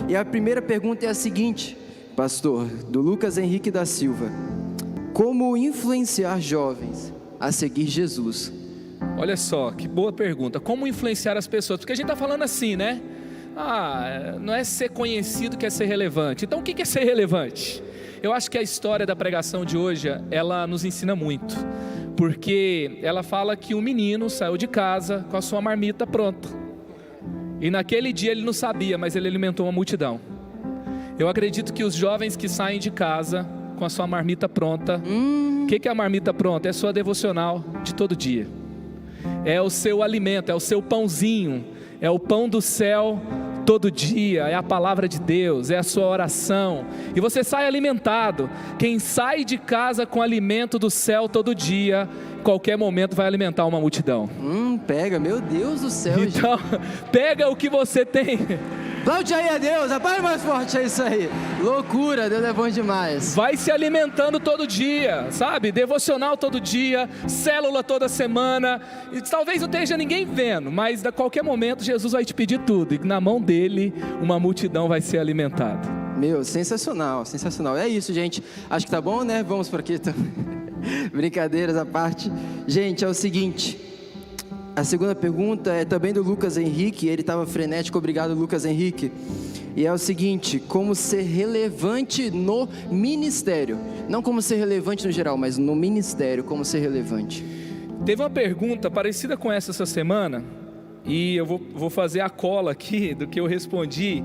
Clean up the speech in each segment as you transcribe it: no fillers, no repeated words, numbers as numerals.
E a primeira pergunta é a seguinte, pastor, do Lucas Henrique da Silva: como influenciar jovens a seguir Jesus? Olha só, que boa pergunta. Como influenciar as pessoas? Porque a gente está falando assim, né? Não é ser conhecido que é ser relevante. Então o que é ser relevante? Eu acho que a história da pregação de hoje, ela nos ensina muito. Porque ela fala que um menino saiu de casa com a sua marmita pronta. E naquele dia ele não sabia, mas ele alimentou uma multidão. Eu acredito que os jovens que saem de casa com a sua marmita pronta, o que é a marmita pronta? É a sua devocional de todo dia. É o seu alimento, é o seu pãozinho, é o pão do céu todo dia, é a palavra de Deus, é a sua oração, e você sai alimentado. Quem sai de casa com alimento do céu todo dia, em qualquer momento vai alimentar uma multidão. Pega, meu Deus do céu. Então, pega o que você tem. Aplaude aí a Deus, aplaude mais forte, é isso aí. Loucura, Deus é bom demais. Vai se alimentando todo dia, sabe? Devocional todo dia, célula toda semana. E talvez não esteja ninguém vendo, mas a qualquer momento Jesus vai te pedir tudo. E na mão dele, uma multidão vai ser alimentada. Meu, sensacional, sensacional. É isso, gente. Acho que tá bom, né? Vamos por aqui. Então. Brincadeiras à parte. Gente, é o seguinte... A segunda pergunta é também do Lucas Henrique. Ele estava frenético, obrigado Lucas Henrique. E é o seguinte: como ser relevante no ministério? Não como ser relevante no geral, mas no ministério, como ser relevante. Teve uma pergunta parecida com essa semana, e eu vou fazer a cola aqui do que eu respondi,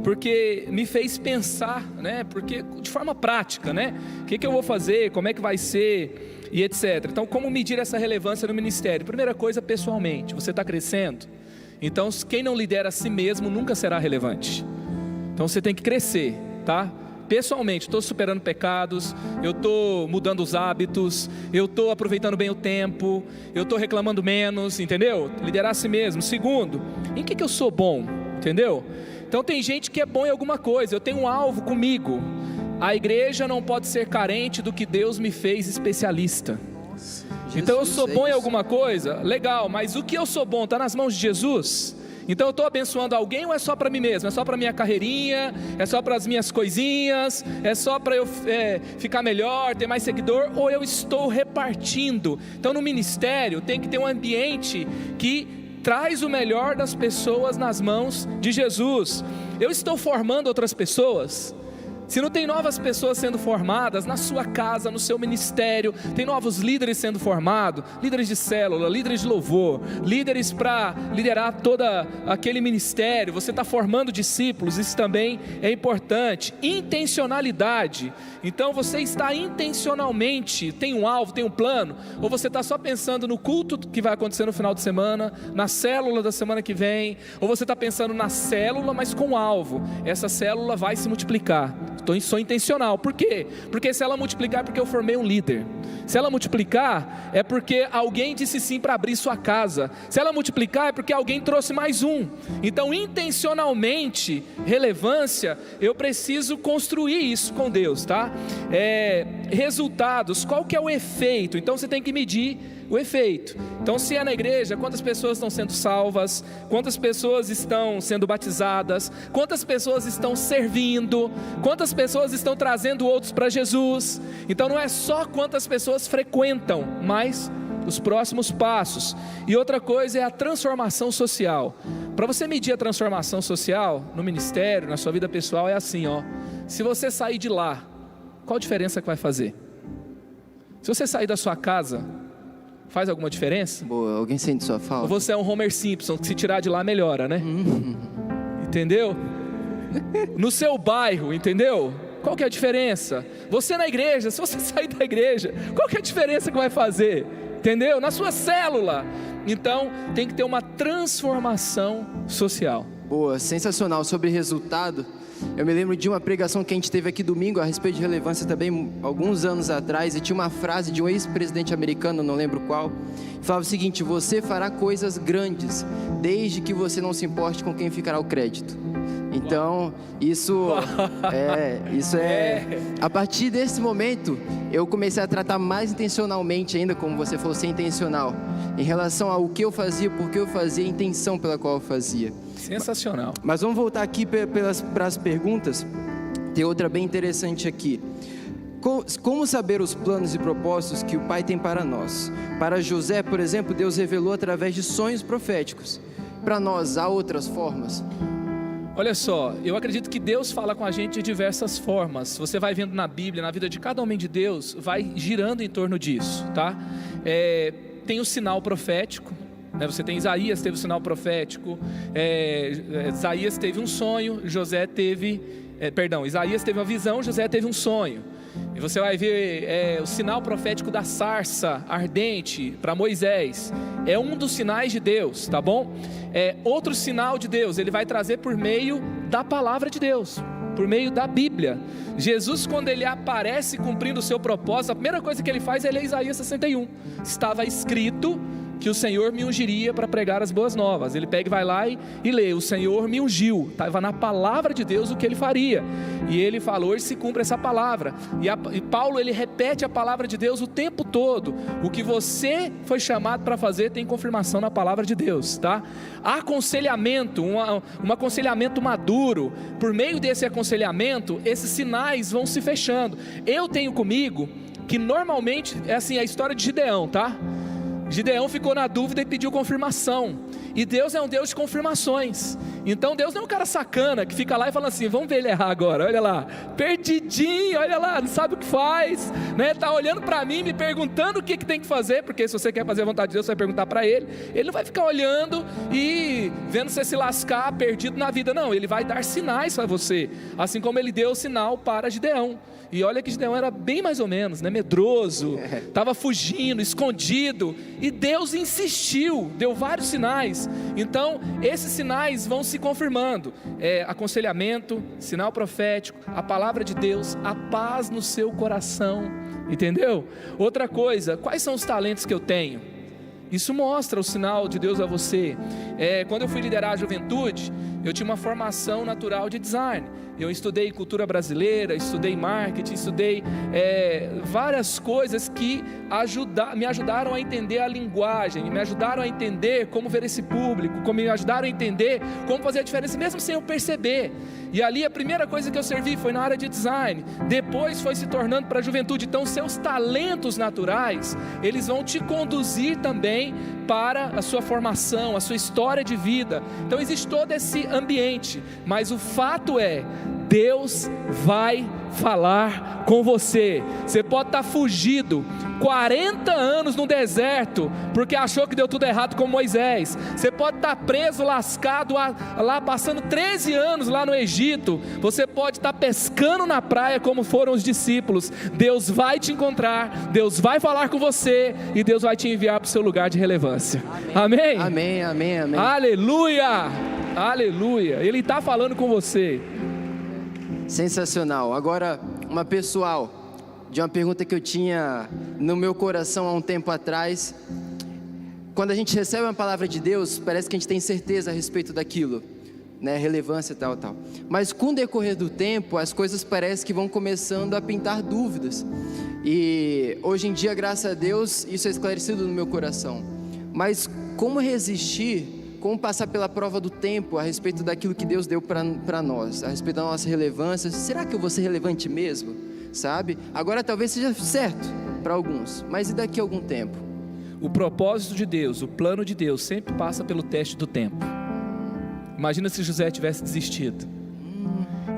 porque me fez pensar, né? Porque de forma prática, né? O que eu vou fazer, como é que vai ser, e etc. Então, como medir essa relevância no ministério? Primeira coisa, pessoalmente, você está crescendo. Então, quem não lidera a si mesmo nunca será relevante. Então, você tem que crescer, tá? Pessoalmente, estou superando pecados, eu estou mudando os hábitos, eu estou aproveitando bem o tempo, eu estou reclamando menos, entendeu? Liderar a si mesmo. Segundo, em que eu sou bom, entendeu? Então, tem gente que é bom em alguma coisa, eu tenho um alvo comigo. A igreja não pode ser carente do que Deus me fez especialista. Então eu sou bom em alguma coisa, legal, mas o que eu sou bom está nas mãos de Jesus? Então eu estou abençoando alguém ou é só para mim mesmo? É só para minha carreirinha? É só para as minhas coisinhas? É só para eu ficar melhor, ter mais seguidor? Ou eu estou repartindo? Então no ministério tem que ter um ambiente que traz o melhor das pessoas nas mãos de Jesus. Eu estou formando outras pessoas? Se não tem novas pessoas sendo formadas na sua casa, no seu ministério, tem novos líderes sendo formados, líderes de célula, líderes de louvor, líderes para liderar todo aquele ministério, você está formando discípulos, isso também é importante. Intencionalidade, então você está intencionalmente, tem um alvo, tem um plano, ou você está só pensando no culto que vai acontecer no final de semana, na célula da semana que vem, ou você está pensando na célula, mas com alvo, essa célula vai se multiplicar. Sou intencional, por quê? Porque se ela multiplicar é porque eu formei um líder. Se ela multiplicar é porque alguém disse sim para abrir sua casa. Se ela multiplicar é porque alguém trouxe mais um. Então intencionalmente, relevância, eu preciso construir isso com Deus, tá? Resultados, qual que é o efeito? Então você tem que medir o efeito. Então se é na igreja, quantas pessoas estão sendo salvas, quantas pessoas estão sendo batizadas, quantas pessoas estão servindo, quantas pessoas estão trazendo outros para Jesus. Então não é só quantas pessoas frequentam, mas os próximos passos. E outra coisa é a transformação social. Para você medir a transformação social no ministério, na sua vida pessoal, é assim, ó. Se você sair de lá, qual a diferença que vai fazer? Se você sair da sua casa, faz alguma diferença? Boa, alguém sente sua falta? Ou você é um Homer Simpson, que se tirar de lá melhora, né? Entendeu? No seu bairro, entendeu? Qual que é a diferença? Você na igreja, se você sair da igreja, qual que é a diferença que vai fazer? Entendeu? Na sua célula. Então, tem que ter uma transformação social. Boa, sensacional. Sobre resultado, eu me lembro de uma pregação que a gente teve aqui domingo a respeito de relevância também, alguns anos atrás, e tinha uma frase de um ex-presidente americano, não lembro qual, que falava o seguinte: você fará coisas grandes, desde que você não se importe com quem ficará o crédito. Então, isso é... A partir desse momento, eu comecei a tratar mais intencionalmente ainda, como você falou, ser intencional, em relação ao que eu fazia, por que eu fazia, a intenção pela qual eu fazia. Sensacional. Mas vamos voltar aqui para as perguntas. Tem outra bem interessante aqui. Como saber os planos e propósitos que o Pai tem para nós? Para José, por exemplo, Deus revelou através de sonhos proféticos. Para nós, há outras formas? Olha só, eu acredito que Deus fala com a gente de diversas formas. Você vai vendo na Bíblia, na vida de cada homem de Deus, vai girando em torno disso, tá? Tem o sinal profético, né? Você tem Isaías, teve o sinal profético, Isaías teve um sonho, Isaías teve uma visão, José teve um sonho. E você vai ver o sinal profético da sarça ardente para Moisés. É um dos sinais de Deus, tá bom? Outro sinal de Deus, ele vai trazer por meio da palavra de Deus, por meio da Bíblia. Jesus, quando ele aparece cumprindo o seu propósito, a primeira coisa que ele faz é ler Isaías 61. Estava escrito que o Senhor me ungiria para pregar as boas novas. Ele pega e vai lá e lê: o Senhor me ungiu. Estava na palavra de Deus o que ele faria, e ele falou: hoje se cumpre essa palavra. E Paulo, ele repete a palavra de Deus o tempo todo. O que você foi chamado para fazer tem confirmação na palavra de Deus, tá? Aconselhamento, um aconselhamento maduro. Por meio desse aconselhamento, esses sinais vão se fechando. Eu tenho comigo que normalmente é assim, a história de Gideão, tá? Gideão ficou na dúvida e pediu confirmação. E Deus é um Deus de confirmações. Então Deus não é um cara sacana que fica lá e fala assim: vamos ver ele errar agora, olha lá, perdidinho, olha lá, não sabe o que faz, né? Está olhando para mim, me perguntando o que tem que fazer, porque se você quer fazer a vontade de Deus, você vai perguntar para ele. Ele não vai ficar olhando e vendo você se lascar, perdido na vida, não. Ele vai dar sinais para você, assim como ele deu o sinal para Gideão. E olha que Gideão era bem mais ou menos, né? Medroso, estava fugindo, escondido, e Deus insistiu, deu vários sinais. Então esses sinais vão se confirmando, aconselhamento, sinal profético, a palavra de Deus, a paz no seu coração, entendeu? Outra coisa, quais são os talentos que eu tenho? Isso mostra o sinal de Deus a você. Quando eu fui liderar a juventude, eu tinha uma formação natural de design. Eu estudei cultura brasileira, estudei marketing, estudei várias coisas que me ajudaram a entender a linguagem, me ajudaram a entender como ver esse público, como me ajudaram a entender como fazer a diferença, mesmo sem eu perceber. E ali a primeira coisa que eu servi foi na área de design, depois foi se tornando para a juventude. Então seus talentos naturais, eles vão te conduzir também para a sua formação, a sua história de vida. Então existe todo esse ambiente, mas o fato é, Deus vai falar com você. Você pode estar fugido 40 anos no deserto, porque achou que deu tudo errado com Moisés. Você pode estar preso, lascado lá, passando 13 anos lá no Egito. Você pode estar pescando na praia como foram os discípulos. Deus vai te encontrar, Deus vai falar com você, e Deus vai te enviar para o seu lugar de relevância. Amém? Amém, amém, amém. Aleluia, aleluia. Ele está falando com você. Sensacional. Agora, uma pessoal, de uma pergunta que eu tinha no meu coração há um tempo atrás. Quando a gente recebe uma palavra de Deus, parece que a gente tem certeza a respeito daquilo, né? Relevância, tal. Mas com o decorrer do tempo, as coisas parecem que vão começando a pintar dúvidas. E hoje em dia, graças a Deus, isso é esclarecido no meu coração. Mas como resistir? Como passar pela prova do tempo a respeito daquilo que Deus deu para nós, a respeito da nossa relevância? Será que eu vou ser relevante mesmo? Sabe? Agora talvez seja certo para alguns, mas e daqui a algum tempo? O propósito de Deus, o plano de Deus sempre passa pelo teste do tempo. Imagina se José tivesse desistido.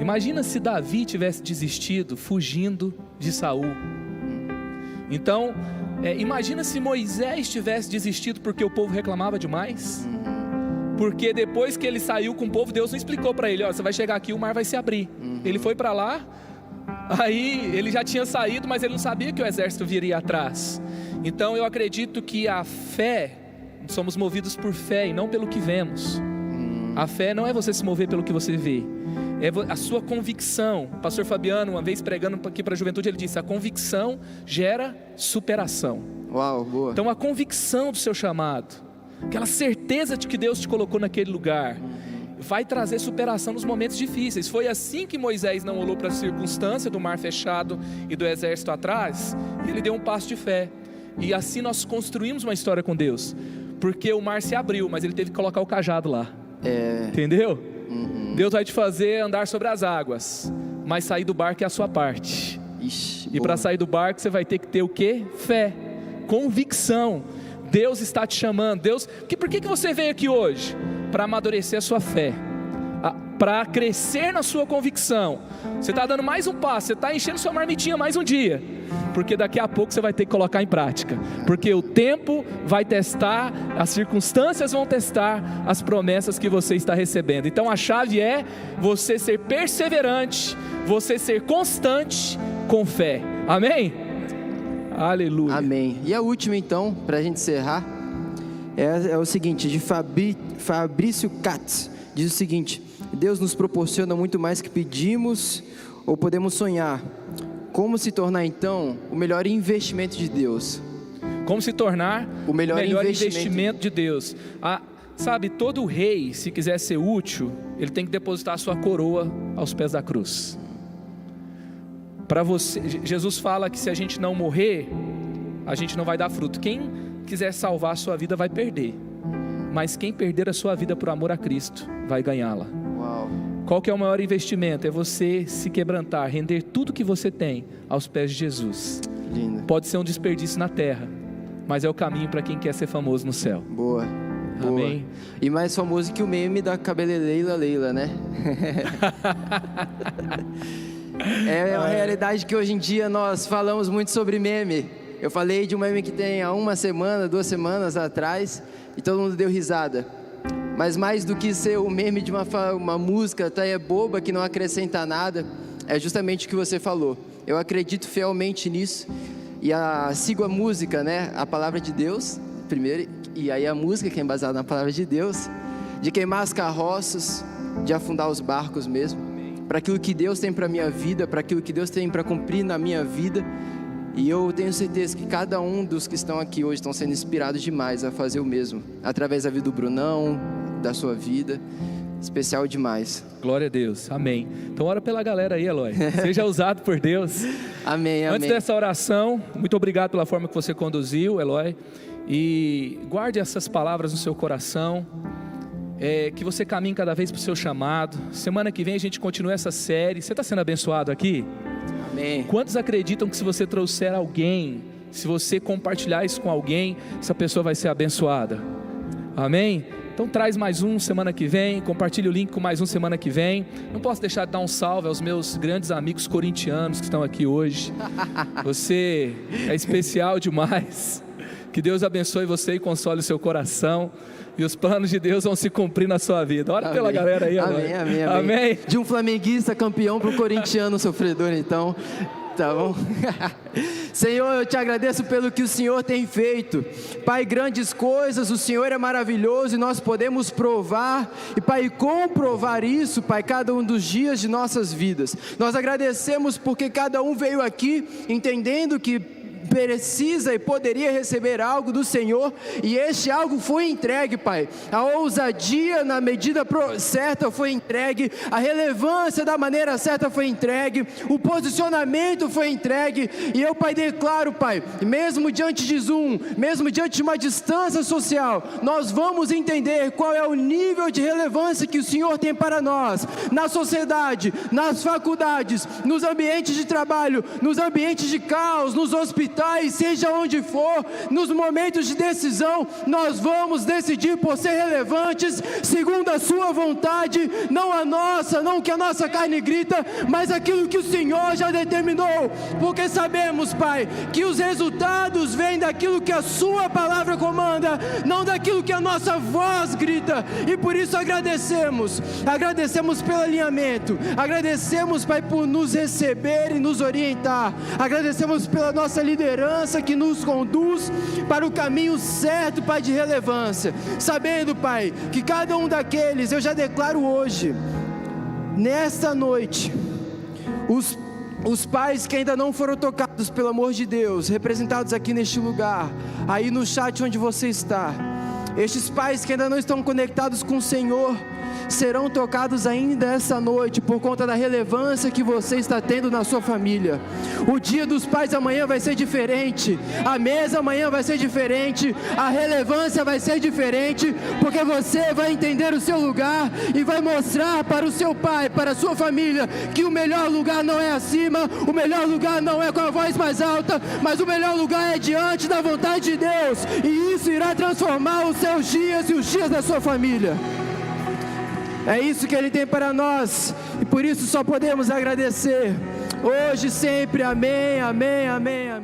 Imagina se Davi tivesse desistido, fugindo de Saul. Então, imagina se Moisés tivesse desistido porque o povo reclamava demais. Porque depois que ele saiu com o povo, Deus não explicou para ele: ó, você vai chegar aqui, o mar vai se abrir. Ele foi para lá, aí ele já tinha saído, mas ele não sabia que o exército viria atrás. Então eu acredito que a fé, somos movidos por fé e não pelo que vemos. A fé não é você se mover pelo que você vê, é a sua convicção. O pastor Fabiano, uma vez pregando aqui para a juventude, ele disse: a convicção gera superação. Uau, boa. Então a convicção do seu chamado, aquela certeza de que Deus te colocou naquele lugar, vai trazer superação nos momentos difíceis. Foi assim que Moisés não olhou para a circunstância do mar fechado e do exército atrás, e ele deu um passo de fé. E assim nós construímos uma história com Deus, porque o mar se abriu, mas ele teve que colocar o cajado lá. Entendeu? Deus vai te fazer andar sobre as águas, mas sair do barco é a sua parte. Ixi, e para sair do barco você vai ter que ter o quê? Fé, convicção. Deus está te chamando. Por que você veio aqui hoje? Para amadurecer a sua fé, para crescer na sua convicção. Você está dando mais um passo, você está enchendo sua marmitinha mais um dia, porque daqui a pouco você vai ter que colocar em prática, porque o tempo vai testar, as circunstâncias vão testar as promessas que você está recebendo. Então a chave é você ser perseverante, você ser constante com fé. Amém? Aleluia. Amém. E a última então, para a gente encerrar, é o seguinte, de Fabrício Katz, diz o seguinte: Deus nos proporciona muito mais que pedimos ou podemos sonhar. Como se tornar então o melhor investimento de Deus? Como se tornar o melhor investimento de Deus? Sabe, todo rei, se quiser ser útil, ele tem que depositar a sua coroa aos pés da cruz. Para você, Jesus fala que se a gente não morrer, a gente não vai dar fruto. Quem quiser salvar a sua vida vai perder, mas quem perder a sua vida por amor a Cristo vai ganhá-la. Qual que é o maior investimento? É você se quebrantar, render tudo que você tem aos pés de Jesus. Lindo. Pode ser um desperdício na terra, mas é o caminho para quem quer ser famoso no céu. Boa. Amém. E mais famoso que o meme da cabeleleila Leila, né? É uma realidade que hoje em dia nós falamos muito sobre meme. Eu falei de um meme que tem há 1 semana, 2 semanas atrás, e todo mundo deu risada. Mas mais do que ser o meme de uma música até boba que não acrescenta nada, é justamente o que você falou. Eu acredito fielmente nisso, e sigo a música, né? A palavra de Deus, primeiro, e aí a música que é embasada na palavra de Deus, de queimar as carroças, de afundar os barcos mesmo, para aquilo que Deus tem para a minha vida, para aquilo que Deus tem para cumprir na minha vida. E eu tenho certeza que cada um dos que estão aqui hoje estão sendo inspirados demais a fazer o mesmo, através da vida do Brunão, da sua vida, especial demais. Glória a Deus, amém. Então ora pela galera aí, Eloy, seja usado por Deus. Amém, amém. Antes dessa oração, muito obrigado pela forma que você conduziu, Eloy, e guarde essas palavras no seu coração, que você caminhe cada vez para o seu chamado. Semana que vem a gente continua essa série. Você está sendo abençoado aqui? Amém. Quantos acreditam que se você trouxer alguém, se você compartilhar isso com alguém, essa pessoa vai ser abençoada? Amém? Então traz mais um semana que vem, compartilhe o link com mais um semana que vem. Não posso deixar de dar um salve aos meus grandes amigos corintianos que estão aqui hoje. Você é especial demais. Que Deus abençoe você e console o seu coração, e os planos de Deus vão se cumprir na sua vida. Ora pela galera aí, amém, amém, amém, amém. De um flamenguista campeão para um corintiano sofredor, então, tá bom? Senhor, eu te agradeço pelo que o Senhor tem feito. Pai, grandes coisas, o Senhor é maravilhoso e nós podemos provar e, Pai, comprovar isso, Pai, cada um dos dias de nossas vidas. Nós agradecemos porque cada um veio aqui entendendo que precisa e poderia receber algo do Senhor, e este algo foi entregue, Pai. A ousadia na medida certa foi entregue, a relevância da maneira certa foi entregue, o posicionamento foi entregue, e eu, Pai, declaro, Pai, mesmo diante de Zoom, mesmo diante de uma distância social, nós vamos entender qual é o nível de relevância que o Senhor tem para nós, na sociedade, nas faculdades, nos ambientes de trabalho, nos ambientes de caos, nos hospitais, seja onde for, nos momentos de decisão, nós vamos decidir por ser relevantes, segundo a sua vontade, não a nossa, não o que a nossa carne grita, mas aquilo que o Senhor já determinou, porque sabemos, Pai, que os resultados vêm daquilo que a sua palavra comanda, não daquilo que a nossa voz grita, e por isso agradecemos pelo alinhamento, agradecemos, Pai, por nos receber e nos orientar, agradecemos pela nossa liderança que nos conduz para o caminho certo, Pai, de relevância, sabendo, Pai, que cada um daqueles, eu já declaro hoje, nesta noite, os pais que ainda não foram tocados pelo amor de Deus, representados aqui neste lugar, aí no chat onde você está, Estes pais que ainda não estão conectados com o Senhor serão tocados ainda essa noite por conta da relevância que você está tendo na sua família. O dia dos pais amanhã vai ser diferente, a mesa amanhã vai ser diferente, a relevância vai ser diferente, porque você vai entender o seu lugar e vai mostrar para o seu pai, para a sua família, que o melhor lugar não é acima, o melhor lugar não é com a voz mais alta, mas o melhor lugar é diante da vontade de Deus, e isso irá transformar os seus dias e os dias da sua família. É isso que Ele tem para nós, e por isso só podemos agradecer, hoje e sempre, amém, amém, amém, amém.